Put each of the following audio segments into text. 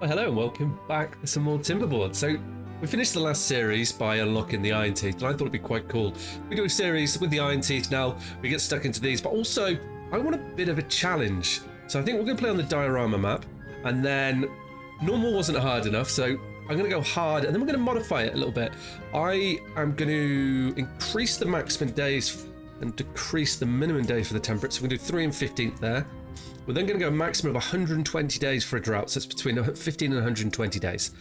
Well, hello and welcome back to some more Timberborn. So we finished the last series by unlocking the Iron Teeth, and I thought it'd be quite cool. We do a series with the Iron Teeth now, we get stuck into these, but also I want a bit of a challenge. So I think we're going to play on the diorama map, and then normal wasn't hard enough, so I'm going to go hard, and then we're going to modify it a little bit. I am going to increase the maximum days and decrease the minimum days for the temperate, so we're going to do 3 and 15th there. We're then going to go a maximum of 120 days for a drought, so it's between 15 and 120 days.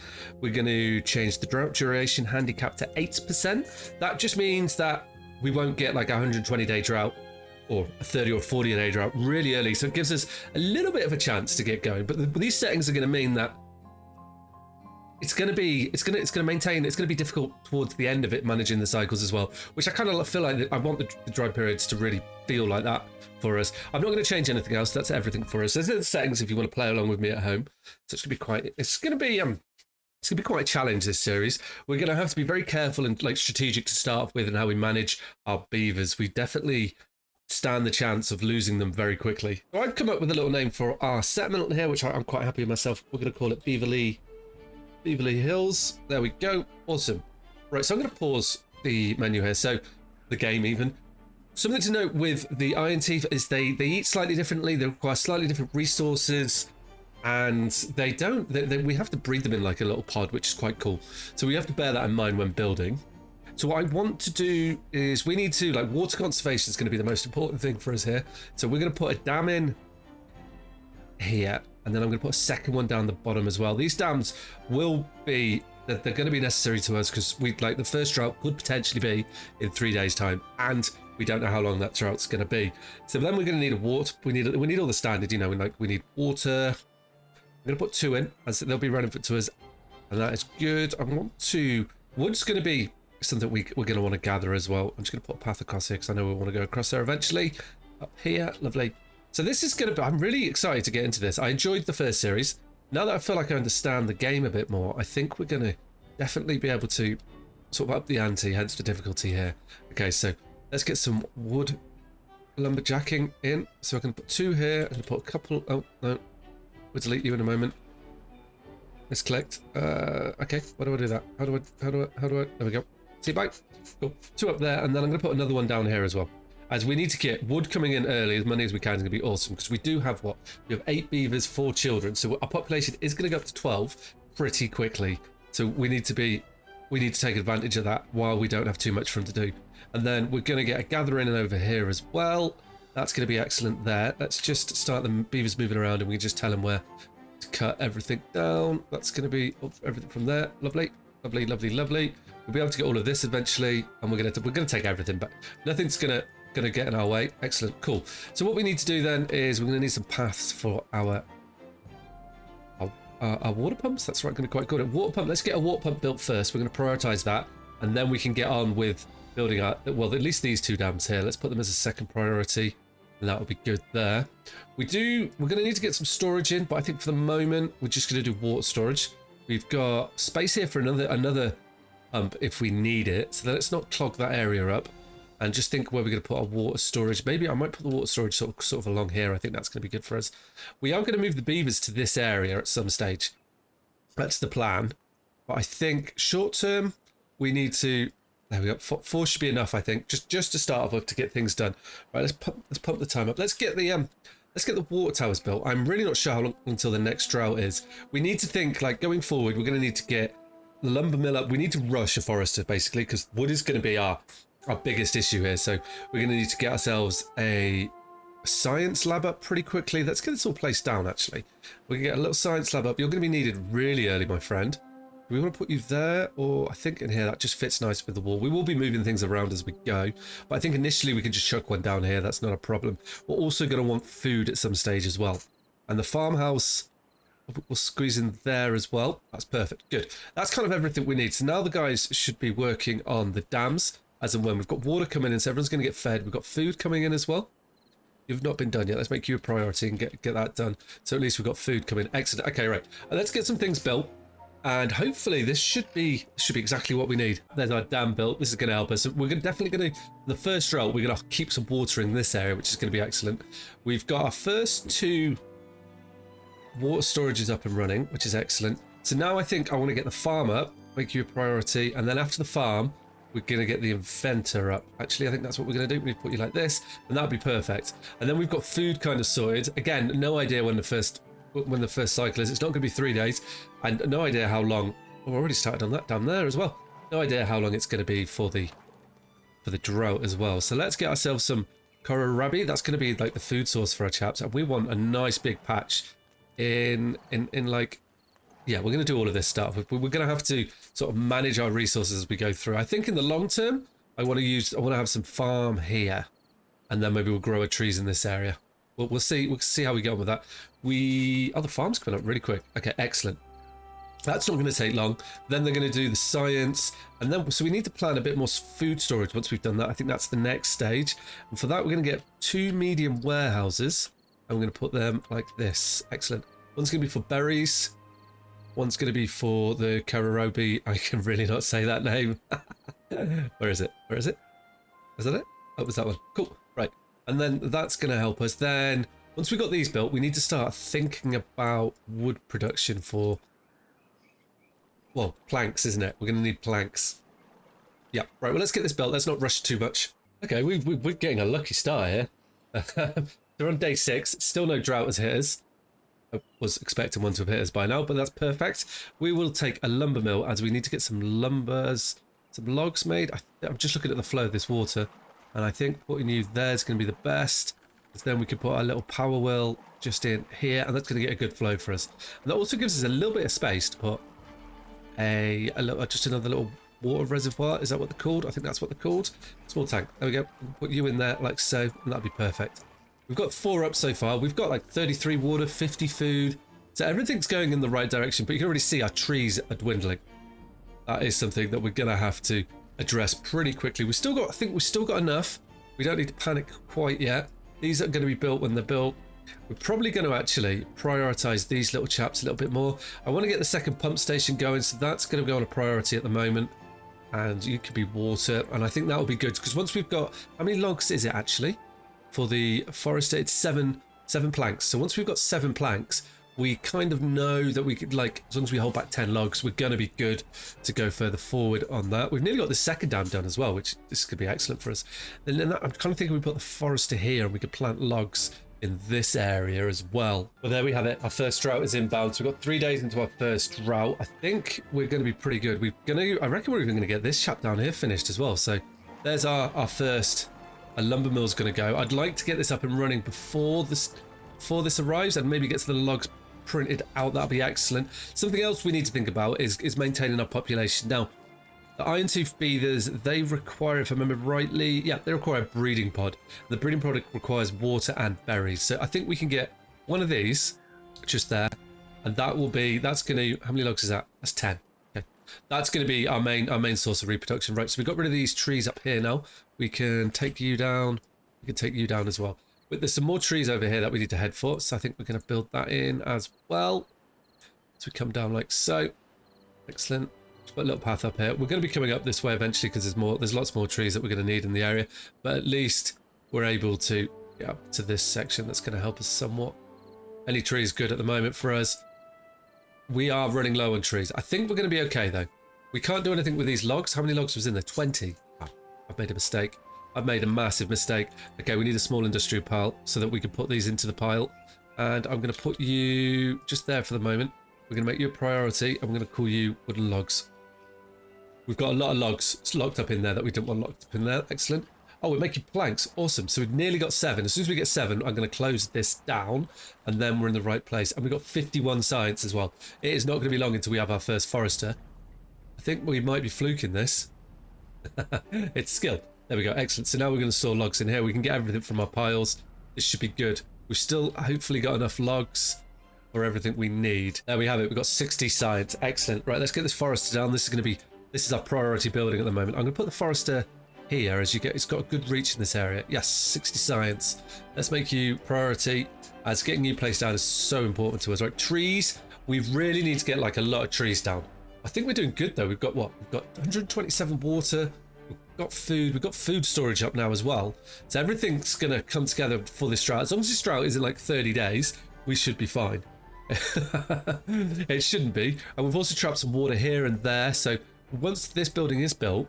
We're going to change the drought duration handicap to 8%. That just means that we won't get like a 120-day drought or a 30 or 40-day drought really early, so it gives us a little bit of a chance to get going. But these settings are going to mean that it's going to be difficult towards the end of it, managing the cycles as well, which I kind of feel like I want the dry periods to really feel like that for us. I'm not going to change anything else. That's everything for us. There's the settings if you want to play along with me at home. So it's going to be quite a challenge, this series. We're going to have to be very careful and like strategic to start with and how we manage our beavers. We definitely stand the chance of losing them very quickly. So I've come up with a little name for our settlement here, which I'm quite happy with myself. We're going to call it Beaverly Hills. There we go. Awesome. Right, so I'm going to pause the menu here. So the game even. Something to note with the Iron Teeth is they eat slightly differently. They require slightly different resources, and we have to breed them in like a little pod, which is quite cool. So we have to bear that in mind when building. So what I want to do is we need to, like, water conservation is going to be the most important thing for us here. So we're going to put a dam in here, and then I'm going to put a second one down the bottom as well. These dams they're going to be necessary to us because the first drought could potentially be in 3 days time, and we don't know how long that drought's going to be. So then we're going to need a water. We need all the standard, we need water. I'm going to put 2 in, as they'll be relevant to us, and that is good. Wood's going to be something we're going to want to gather as well. I'm just going to put a path across here because I know we want to go across there eventually. Up here, lovely. So this is going to be, I'm really excited to get into this. I enjoyed the first series. Now that I feel like I understand the game a bit more, I think we're going to definitely be able to sort of up the ante, hence the difficulty here. Okay, so let's get some wood lumberjacking in. So I can put 2 here. I'm going to put a couple. Oh, no. We'll delete you in a moment. Misclicked. Okay, why do I do that? How do I? There we go. See, bye. Cool. 2 up there, and then I'm going to put another one down here as well. As we need to get wood coming in early, as many as we can is going to be awesome, because we do have we have 8 beavers, 4 children, so our population is going to go up to 12 pretty quickly. So we need to take advantage of that while we don't have too much for them to do. And then we're going to get a gathering in over here as well. That's going to be excellent there. Let's just start the beavers moving around, and we can just tell them where to cut everything down. That's going to be everything from there. Lovely, lovely, lovely, lovely. We'll be able to get all of this eventually, and we're going to take everything, but nothing's going to get in our way. Excellent, cool. So what we need to do then is we're going to need some paths for our water pumps. That's right, going to be quite good. A water pump. Let's get a water pump built first. We're going to prioritize that, and then we can get on with building at least these 2 dams here. Let's put them as a second priority, and that will be good there. We're going to need to get some storage in, but I think for the moment we're just going to do water storage. We've got space here for another pump if we need it, so let's not clog that area up. And just think where we're going to put our water storage. Maybe I might put the water storage sort of along here. I think that's going to be good for us. We are going to move the beavers to this area at some stage. That's the plan. But I think short term, we need to... There we go. 4 should be enough, I think. Just to start off with to get things done. Right, let's pump the time up. Let's get the water towers built. I'm really not sure how long until the next drought is. We need to think, like, going forward, we're going to need to get the lumber mill up. We need to rush a forester, basically, because wood is going to be our biggest issue here. So we're going to need to get ourselves a science lab up pretty quickly. Let's get this all placed down, actually. We can get a little science lab up. You're going to be needed really early, my friend. Do we want to put you there? Or I think in here, that just fits nice with the wall. We will be moving things around as we go. But I think initially we can just chuck one down here. That's not a problem. We're also going to want food at some stage as well. And the farmhouse, we'll squeeze in there as well. That's perfect. Good. That's kind of everything we need. So now the guys should be working on the dams. As and when we've got water coming in, so everyone's going to get fed. We've got food coming in as well. You've not been done yet. Let's make you a priority and get that done. So at least we've got food coming. Excellent. Okay, right. Let's get some things built, and hopefully this should be exactly what we need. There's our dam built. This is going to help us. So we're definitely going to, the first drought, we're going to keep some water in this area, which is going to be excellent. We've got our first 2 water storage is up and running, which is excellent. So now I think I want to get the farm up, make you a priority, and then after the farm, we're going to get the inventor up. Actually, I think that's what we're going to do. We put you like this, and that'll be perfect. And then we've got food kind of sorted. Again, no idea when the first cycle is. It's not going to be 3 days, and no idea how long. Oh, we're already started on that down there as well. No idea how long it's going to be for the drought as well. So let's get ourselves some kohlrabi. That's going to be like the food source for our chaps, and we want a nice big patch in like. Yeah, we're going to do all of this stuff. We're going to have to sort of manage our resources as we go through. I think in the long term, I want to have some farm here, and then maybe we'll grow our trees in this area. We'll see. We'll see how we get on with that. The farm's coming up really quick. Okay, excellent. That's not going to take long. Then they're going to do the science, and then so we need to plan a bit more food storage once we've done that. I think that's the next stage, and for that we're going to get 2 medium warehouses. I'm going to put them like this. Excellent. One's going to be for berries. One's going to be for the kohlrabi. I can really not say that name. Where is it? Where is it? Is that it? Oh, it was that one. Cool. Right. And then that's going to help us. Then once we've got these built, we need to start thinking about wood production for, well, planks, isn't it? We're going to need planks. Yeah. Right. Well, let's get this built. Let's not rush too much. Okay. We're getting a lucky start here. They're on day 6. Still no drought has hit us. I was expecting one to have hit us by now, but that's perfect. We will take a lumber mill as we need to get some some logs made. I'm just looking at the flow of this water, and I think putting you there is going to be the best. Because then we can put our little power wheel just in here, and that's going to get a good flow for us. And that also gives us a little bit of space to put just another little water reservoir. Is that what they're called? I think that's what they're called. Small tank. There we go. We'll put you in there like so, and that'll be perfect. We've got 4 up so far. We've got like 33 water, 50 food. So everything's going in the right direction, but you can already see our trees are dwindling. That is something that we're going to have to address pretty quickly. I think we've still got enough. We don't need to panic quite yet. These are going to be built when they're built. We're probably going to actually prioritize these little chaps a little bit more. I want to get the second pump station going, so that's going to go on a priority at the moment. And you could be water, and I think that will be good, because once we've got, how many logs is it actually? For the forester, it's seven planks. So once we've got 7 planks, we kind of know that we could, like, as long as we hold back 10 logs, we're going to be good to go further forward on that. We've nearly got the second dam done as well, which this could be excellent for us. And then I'm kind of thinking we put the forester here and we could plant logs in this area as well. Well, there we have it. Our first drought is inbound. So we've got 3 days into our first drought. I think we're going to be pretty good. I reckon we're even going to get this chap down here finished as well. So there's our first. A lumber mill's going to go. I'd like to get this up and running before this arrives, and maybe get the logs printed out. That'll be excellent. Something else we need to think about is maintaining our population. Now, the iron-tooth beavers, they require, if I remember rightly, yeah, they require a breeding pod. The breeding pod requires water and berries. So I think we can get one of these just there, and that's going to, how many logs is that? That's 10. Okay. That's going to be our main source of reproduction. Right, so we got rid of these trees up here now. We can take you down. We can take you down as well. But there's some more trees over here that we need to head for. So I think we're going to build that in as well. So we come down like so. Excellent. Just put a little path up here. We're going to be coming up this way eventually because there's lots more trees that we're going to need in the area. But at least we're able to get up to this section. That's going to help us somewhat. Any tree is good at the moment for us. We are running low on trees. I think we're going to be okay though. We can't do anything with these logs. How many logs was in there? 20. I've made a mistake. I've made a massive mistake. Okay, we need a small industrial pile so that we can put these into the pile. And I'm going to put you just there for the moment. We're going to make you a priority, and we're going to call you wooden logs. We've got a lot of logs locked up in there that we didn't want locked up in there. Excellent. Oh, we're making planks. Awesome. So we've nearly got 7. As soon as we get 7, I'm going to close this down, and then we're in the right place. And we've got 51 science as well. It is not going to be long until we have our first forester. I think we might be fluking this. It's skill. There we go. Excellent. So now we're going to store logs in here. We can get everything from our piles. This should be good. We've still hopefully got enough logs for everything we need. There we have it. We've got 60 science. Excellent. Right, let's get this forester down. This is our priority building at the moment. I'm going to put the forester here as it's got a good reach in this area. Yes, 60 science. Let's make you priority, as getting you placed down is so important to us. Right, trees. We really need to get like a lot of trees down. I think we're doing good though. We've got what? We've got 127 water. We've got food. We've got food storage up now as well. So everything's going to come together for this drought. As long as this drought isn't like 30 days, we should be fine. It shouldn't be. And we've also trapped some water here and there. So once this building is built,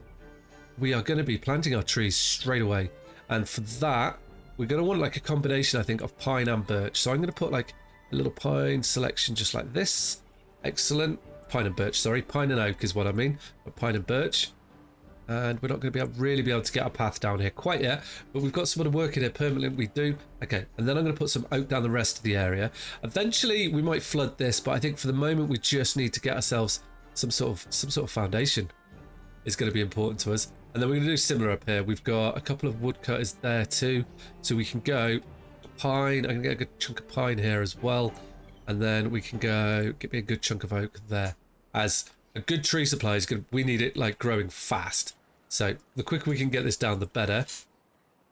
we are going to be planting our trees straight away. And for that, we're going to want like a combination, I think, of pine and birch. So I'm going to put like a little pine selection just like this. Excellent. Pine and birch, sorry. Pine and oak is what I mean. But pine and birch. And we're not going to really be able to get our path down here quite yet, but we've got someone to work in here permanently. We do. Okay, and then I'm going to put some oak down the rest of the area. Eventually, we might flood this, but I think for the moment, we just need to get ourselves some sort of foundation. Is going to be important to us. And then we're going to do similar up here. We've got a couple of woodcutters there too, so we can go pine. I can get a good chunk of pine here as well, and then we can go get me a good chunk of oak there. As a good tree supply is good, we need it like growing fast. So the quicker we can get this down, the better,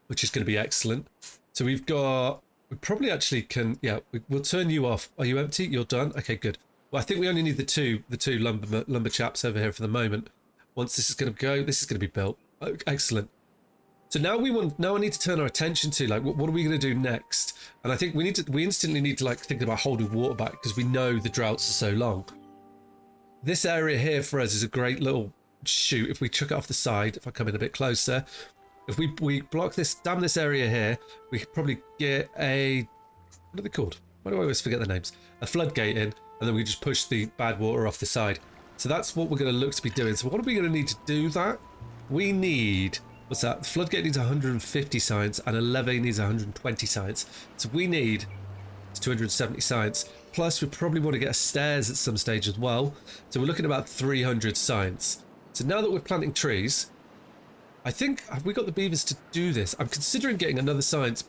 which is going to be excellent. So we probably actually can, yeah, we'll turn you off. Are you empty? You're done? Okay, good. Well, I think we only need the two lumber chaps over here for the moment. Once this is going to go, this is going to be built. Oh, excellent. So now I need to turn our attention to like, what are we going to do next? And I think we instantly need to like think about holding water back because we know the droughts are so long. This area here for us is a great little shoot. If we chuck it off the side, if I come in a bit closer, if we block this, dam this area here, we could probably get a, what are they called? Why do I always forget the names? A floodgate in, and then we just push the bad water off the side. So that's what we're going to look to be doing. So what are we going to need to do that? We need, what's that? The floodgate needs 150 science and a levee needs 120 science. So we need 270 science. Plus we probably want to get stairs at some stage as well. So we're looking at about 300 science. So now that we're planting trees, I think, have we got the beavers to do this? I'm considering getting another science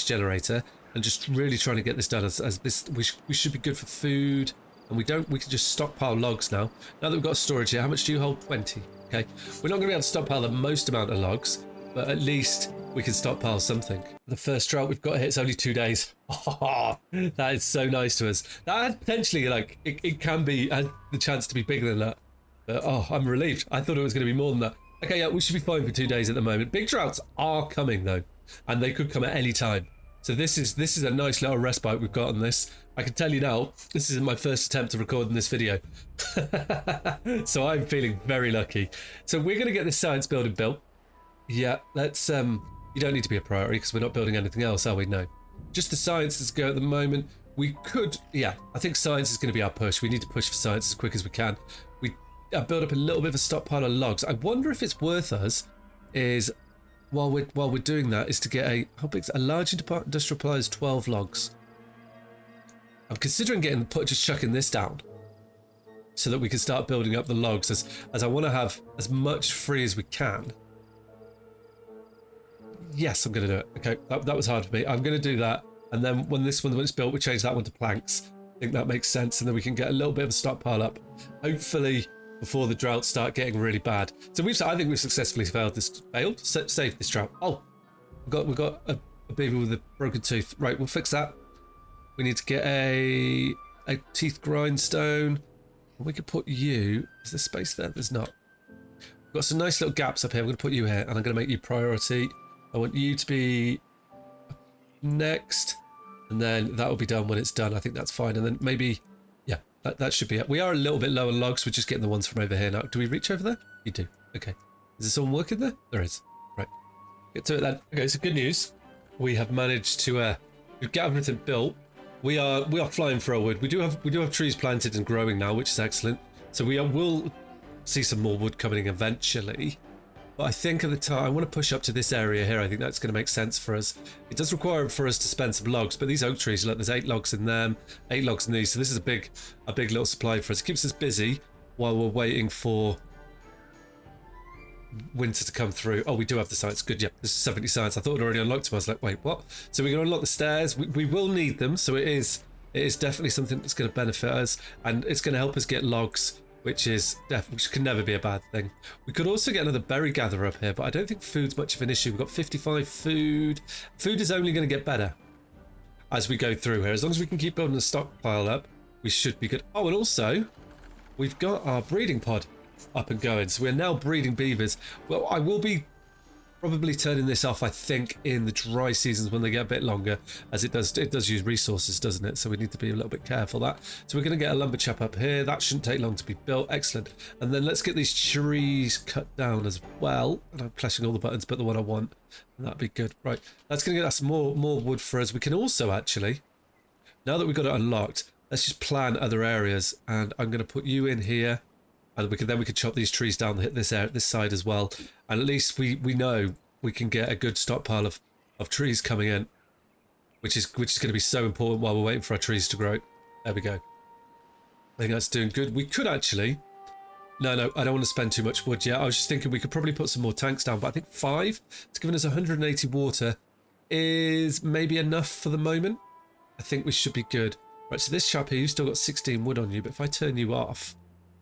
generator and just really trying to get this done as this, we should be good for food. And we can just stockpile logs now. Now that we've got a storage here, how much do you hold? 20. Okay. We're not going to be able to stockpile the most amount of logs, but at least we can stockpile something. The first drought we've got here, it's only 2 days. Oh, that is so nice to us. That potentially, like, it can be, has the chance to be bigger than that. But, oh, I'm relieved. I thought it was going to be more than that. Okay, yeah, we should be fine for 2 days at the moment. Big droughts are coming, though, and they could come at any time. So this is a nice little respite we've got on this. I can tell you now, this is my first attempt of recording this video. So I'm feeling very lucky. So we're going to get this science building built. Yeah, let's, you don't need to be a priority because we're not building anything else, are we? No. Just the science is go at the moment. We could, yeah, I think science is going to be our push. We need to push for science as quick as we can. We build up a little bit of a stockpile of logs. I wonder if it's worth us is, while we're doing that, is to get a large industrial pile is 12 logs. I'm considering just chucking this down so that we can start building up the logs as I want to have as much free as we can. Yes, I'm going to do it. Okay, that was hard for me. I'm going to do that. And then when it's built, we change that one to planks. I think that makes sense. And then we can get a little bit of a stockpile up, hopefully before the droughts start getting really bad. So I think we've successfully saved this drought. Oh, we've got a beaver with a broken tooth. Right, we'll fix that. We need to get a teeth grindstone. We could put you. Is there space there? There's not. We've got some nice little gaps up here. I'm going to put you here, and I'm going to make you priority. I want you to be next, and then that will be done when it's done. I think that's fine. And then maybe, yeah, that should be it. We are a little bit low on logs. We're just getting the ones from over here now. Do we reach over there? You do. Okay. Is there someone working there? There is. Right. Get to it then. Okay, so good news. We have managed to get everything built. We are flying forward. We do have trees planted and growing now, which is excellent. So will see some more wood coming eventually. But I think at the time I want to push up to this area here. I think that's going to make sense for us. It does require for us to spend some logs, but these oak trees, look, there's 8 logs in them, 8 logs in these. So this is a big little supply for us. It keeps us busy while we're waiting for winter to come through. Oh, we do have the science. Good, yeah. This is 70 science. I thought it already unlocked them. I was like, wait, what? So we're going to unlock the stairs. We will need them. So it is definitely something that's going to benefit us, and it's going to help us get logs, which can never be a bad thing. We could also get another berry gatherer up here, but I don't think food's much of an issue. We've got 55 food. Food is only going to get better as we go through here. As long as we can keep building a stockpile up, we should be good. Oh, and also, we've got our breeding pod up and going. So we're now breeding beavers. Well, I will be Probably turning this off, I think, in the dry seasons when they get a bit longer, as it does use resources, doesn't it? So we need to be a little bit careful of that. So we're going to get a lumber chap up here. That shouldn't take long to be built. Excellent. And then let's get these trees cut down as well. And I'm pressing all the buttons but the one I want. And that'd be good. Right, that's going to get us more wood for us. We can also actually, now that we've got it unlocked, let's just plan other areas. And I'm going to put you in here. And we can chop these trees down, hit this side as well. And at least we know we can get a good stockpile of trees coming in, which is going to be so important while we're waiting for our trees to grow. There we go. I think that's doing good. We could actually... No, I don't want to spend too much wood yet. I was just thinking we could probably put some more tanks down, but I think 5, it's given us 180 water, is maybe enough for the moment. I think we should be good. Right, so this chap here, you've still got 16 wood on you, but if I turn you off...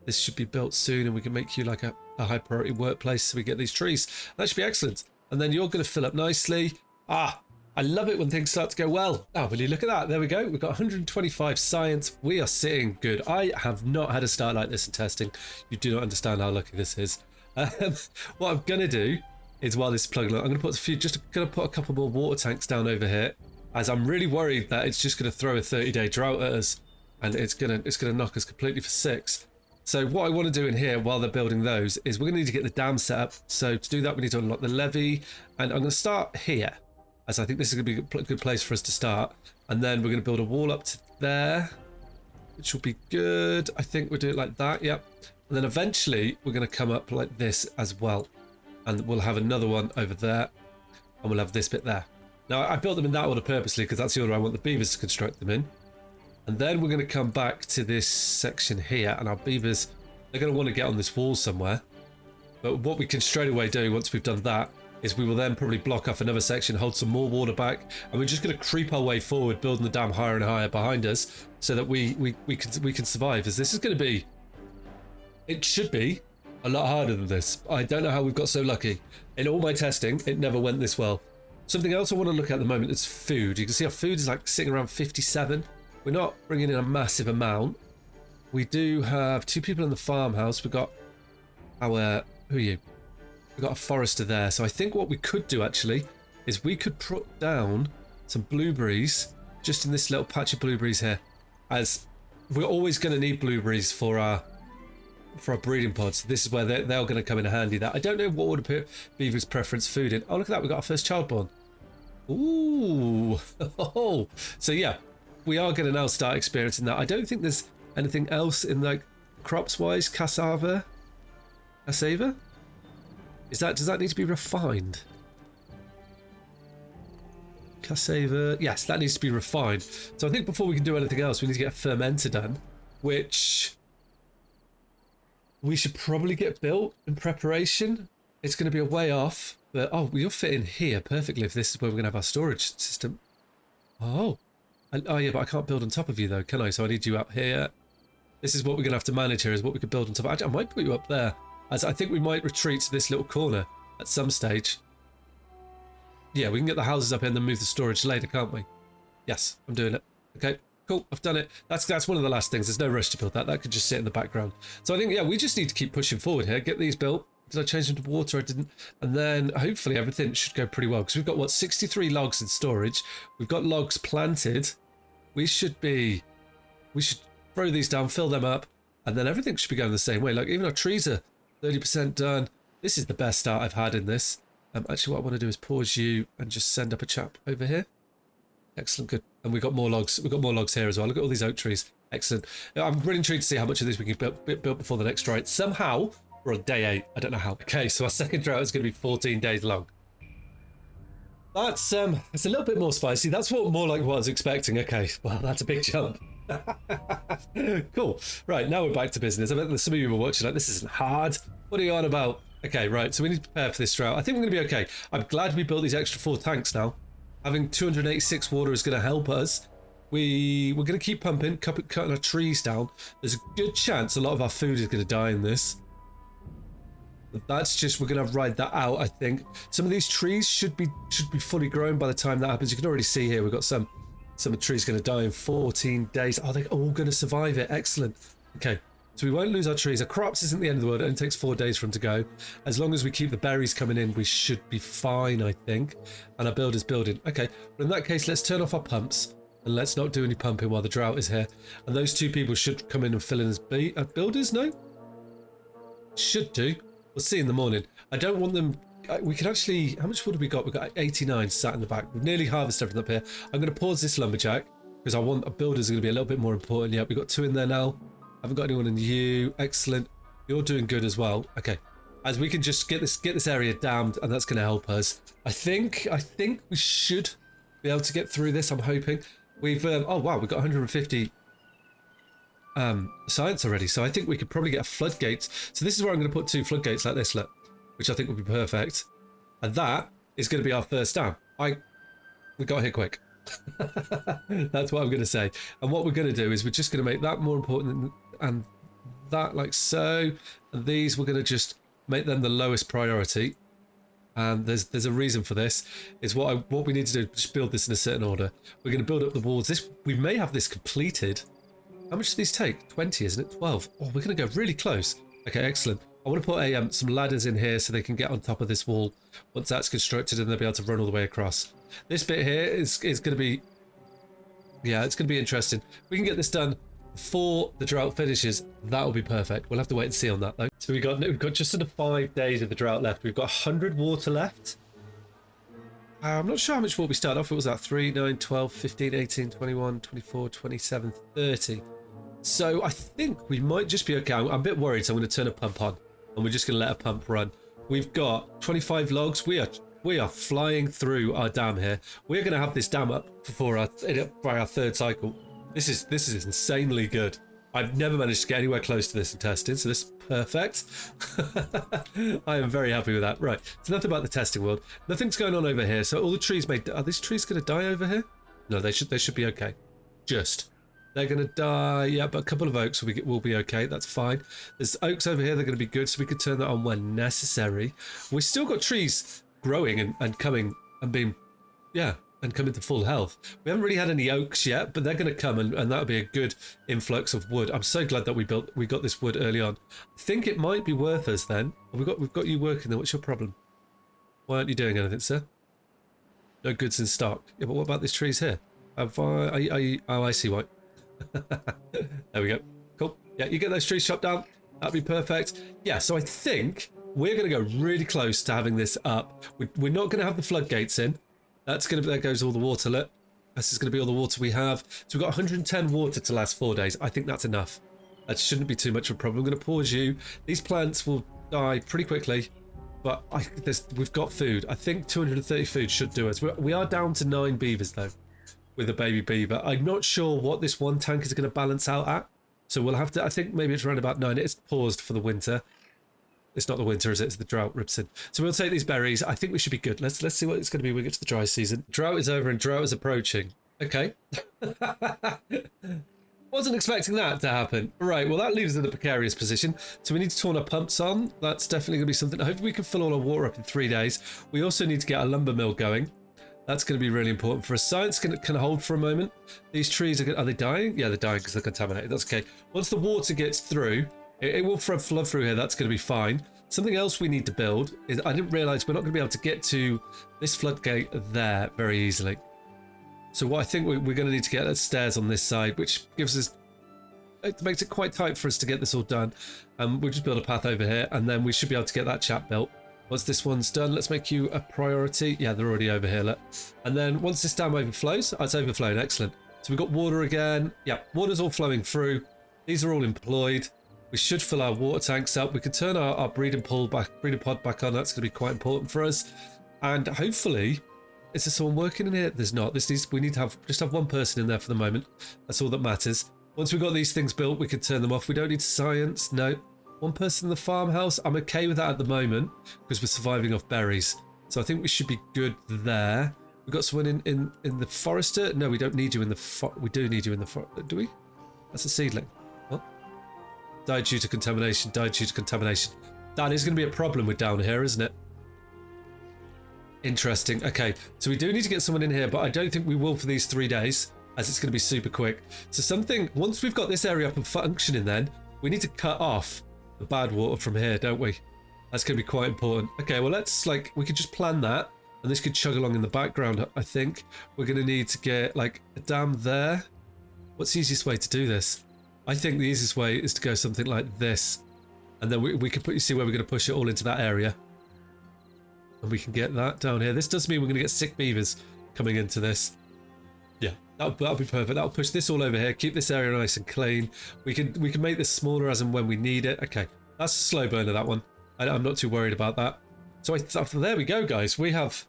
This should be built soon and we can make you like a high priority workplace so we get these trees. That should be excellent. And then you're going to fill up nicely. Ah, I love it when things start to go well. Oh, will you look at that? There we go. We've got 125 science. We are sitting good. I have not had a start like this in testing. You do not understand how lucky this is. What I'm going to do is while this is plugging along, I'm going to put a couple more water tanks down over here, as I'm really worried that it's just going to throw a 30-day drought at us and it's going to knock us completely for 6. So what I want to do in here while they're building those is we're going to need to get the dam set up. So to do that, we need to unlock the levee. And I'm going to start here, as I think this is going to be a good place for us to start. And then we're going to build a wall up to there, which will be good. I think we'll do it like that, yep. And then eventually we're going to come up like this as well. And we'll have another one over there. And we'll have this bit there. Now, I built them in that order purposely because that's the order I want the beavers to construct them in. And then we're going to come back to this section here, and our beavers, they're going to want to get on this wall somewhere. But what we can straight away do once we've done that is we will then probably block off another section, hold some more water back, and we're just going to creep our way forward, building the dam higher and higher behind us so that we can survive. As this is going to be, it should be a lot harder than this. I don't know how we've got so lucky. In all my testing, it never went this well. Something else I want to look at the moment is food. You can see our food is like sitting around 57. We're not bringing in a massive amount. We do have 2 people in the farmhouse. We've got our... Who are you? We've got a forester there. So I think what we could do, actually, is we could put down some blueberries just in this little patch of blueberries here. As we're always going to need blueberries for our breeding pods. This is where they're going to come in handy. That I don't know what would put beavers' preference food in. Oh, look at that. We've got our first child born. Ooh. Oh. So, yeah. We are going to now start experiencing that. I don't think there's anything else in like crops wise. Cassava? Does that need to be refined? Cassava. Yes, that needs to be refined. So I think before we can do anything else, we need to get a fermenter done, which we should probably get built in preparation. It's going to be a way off, but oh, you'll fit in here perfectly if this is where we're going to have our storage system. Oh. Oh yeah, but I can't build on top of you though, can I? So I need you up here. This is what we're going to have to manage here, is what we could build on top. I might put you up there, as I think we might retreat to this little corner at some stage. Yeah, we can get the houses up here and then move the storage later, can't we? Yes, I'm doing it. Okay, cool, I've done it. That's one of the last things. There's no rush to build that. That could just sit in the background. So I think, yeah, we just need to keep pushing forward here, get these built. Did I change them to water? I didn't. And then hopefully everything should go pretty well, because we've got, what, 63 logs in storage. We've got logs planted. We should throw these down, fill them up, and then everything should be going the same way. Like, even our trees are 30% done. This is the best start I've had in this. Actually, what I want to do is pause you and just send up a chap over here. Excellent, good. And we've got more logs. We've got more logs here as well. Look at all these oak trees. Excellent. I'm really intrigued to see how much of this we can build before the next drought. Somehow, we're on day 8. I don't know how. Okay, so our second drought is going to be 14 days long. It's a little bit more spicy. That's more like what I was expecting. Okay, well, that's a big jump. Cool. Right, now we're back to business. I bet some of you were watching like, this isn't hard. What are you on about? Okay, right, so we need to prepare for this drought. I think we're going to be okay. I'm glad we built these extra 4 tanks now. Having 286 water is going to help us. We're going to keep pumping, cutting our trees down. There's a good chance a lot of our food is going to die in this. That's just, we're going to ride that out, I think. Some of these trees should be fully grown by the time that happens. You can already see here, we've got some of the trees going to die in 14 days. Are they all going to survive it? Excellent. Okay, So we won't lose our trees. Our crops isn't the end of the world. It only takes 4 days for them to go. As long as we keep the berries coming in, we should be fine, I think. And our builder's building. Okay, well in that case, let's turn off our pumps. And let's not do any pumping while the drought is here. And those 2 people should come in and fill in as builders, no? Should do. We'll see in the morning. I don't want them... We can actually... How much wood have we got? We've got 89 sat in the back. We've nearly harvested everything up here. I'm going to pause this lumberjack because I want... Builders are going to be a little bit more important. Yeah, we've got 2 in there now. I haven't got anyone in you. Excellent. You're doing good as well. Okay. As we can just get this area dammed, and that's going to help us. I think we should be able to get through this. I'm hoping. We've... oh, wow. We've got 150... science already, so I think we could probably get a floodgates. So this is where I'm going to put 2 floodgates like this, look, which I think would be perfect. And that is going to be our first dam. We got here quick. That's what I'm going to say. And what we're going to do is we're just going to make that more important and that like so. And these we're going to just make them the lowest priority. And there's a reason for this. Is what we need to do, just build this in a certain order. We're going to build up the walls. We may have this completed. How much do these take? 20, isn't it? 12. Oh, we're going to go really close. Okay, excellent. I want to put some ladders in here so they can get on top of this wall once that's constructed and they'll be able to run all the way across. This bit here is going to be... Yeah, it's going to be interesting. We can get this done before the drought finishes. That will be perfect. We'll have to wait and see on that, though. So we've got just under 5 days of the drought left. We've got 100 water left. I'm not sure how much water we started off. It was at 3, 9, 12, 15, 18, 21, 24, 27, 30. So I think we might just be okay. I'm a bit worried, so I'm going to turn a pump on. And we're just going to let a pump run. We've got 25 logs. We are flying through our dam here. We're going to have this dam up by our 3rd cycle. This is insanely good. I've never managed to get anywhere close to this in testing, so this is perfect. I am very happy with that. Right, so nothing about the testing world. Nothing's going on over here. So all the trees are these trees going to die over here? No, they should be okay. They're going to die. Yeah, but a couple of oaks will be okay. That's fine. There's oaks over here. They're going to be good, so we can turn that on when necessary. We've still got trees growing and coming and being, yeah, and coming to full health. We haven't really had any oaks yet, but they're going to come, and that'll be a good influx of wood. I'm so glad that we got this wood early on. I think it might be worth us then. We've got you working there. What's your problem? Why aren't you doing anything, sir? No goods in stock. Yeah, but what about these trees here? Oh, I see why. There we go. Cool. Yeah, you get those trees chopped down. That'd be perfect. Yeah, so I think we're going to go really close to having this up. We're not going to have the floodgates in. There goes all the water. Look, this is going to be all the water we have. So we've got 110 water to last 4 days. I think that's enough. That shouldn't be too much of a problem. I'm going to pause you. These plants will die pretty quickly, but we've got food. I think 230 food should do us. We are down to 9 beavers though, with a baby beaver. I'm not sure what this one tank is going to balance out at. So we'll have to, I think maybe it's around about 9. It's paused for the winter. It's not the winter, is it? It's the drought, Ribson. So we'll take these berries. I think we should be good. Let's see what it's going to be when we get to the dry season. Drought is over and drought is approaching. Okay. Wasn't expecting that to happen. Right, well that leaves us in a precarious position. So we need to turn our pumps on. That's definitely going to be something. Hopefully we can fill all our water up in 3 days. We also need to get a lumber mill going. That's going to be really important for us. Science can hold for a moment. These trees, are they dying? Yeah, they're dying because they're contaminated. That's okay. Once the water gets through, it will flood through here. That's going to be fine. Something else we need to build is, I didn't realise we're not going to be able to get to this floodgate there very easily. So what I think we're going to need to get stairs on this side, which gives us, it makes it quite tight for us to get this all done. We'll just build a path over here and then we should be able to get that chap built. Once this one's done, let's make you a priority. Yeah, they're already over here, look. And then once this dam overflows, it's overflowing, excellent. So we've got water again. Yeah, water's all flowing through. These are all employed. We should fill our water tanks up. We can turn our breeding pod back on. That's going to be quite important for us. And hopefully, is there someone working in here? There's not. We need to just have one person in there for the moment. That's all that matters. Once we've got these things built, we can turn them off. We don't need science. No. One person in the farmhouse. I'm okay with that at the moment because we're surviving off berries. So I think we should be good there. We've got someone in the forester. No, we don't need you in the we do need you in the forest. Do we? That's a seedling. What? Died due to contamination. Died due to contamination. That is going to be a problem with down here, isn't it? Interesting. Okay, so we do need to get someone in here, but I don't think we will for these 3 days, as it's going to be super quick. So once we've got this area up and functioning then, we need to cut off the bad water from here, don't we? That's going to be quite important. Okay, well, let's, like, we could just plan that, and this could chug along in the background, I think. We're going to need to get, like, a dam there. What's the easiest way to do this? I think the easiest way is to go something like this, and then we can put, you see where we're going to push it all into that area. And we can get that down here. This does mean we're going to get sick beavers coming into this. Yeah, that'll be perfect. That'll push this all over here, keep this area nice and clean. We can make this smaller as and when we need it. Okay, that's a slow burner, that one. I'm not too worried about that. So there we go, guys. We have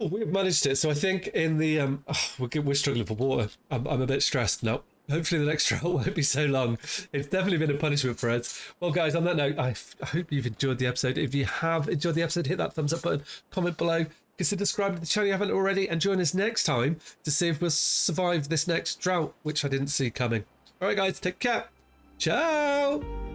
managed it. So I think in the we're struggling for water. I'm a bit stressed now. Hopefully the next drought won't be so long. It's definitely been a punishment for us. Well, guys, on that note, I hope you've enjoyed the episode. If you have enjoyed the episode, hit that thumbs up button, comment below, consider subscribing to the channel if you haven't already, and join us next time to see if we'll survive this next drought, which I didn't see coming. All right, guys, take care. Ciao.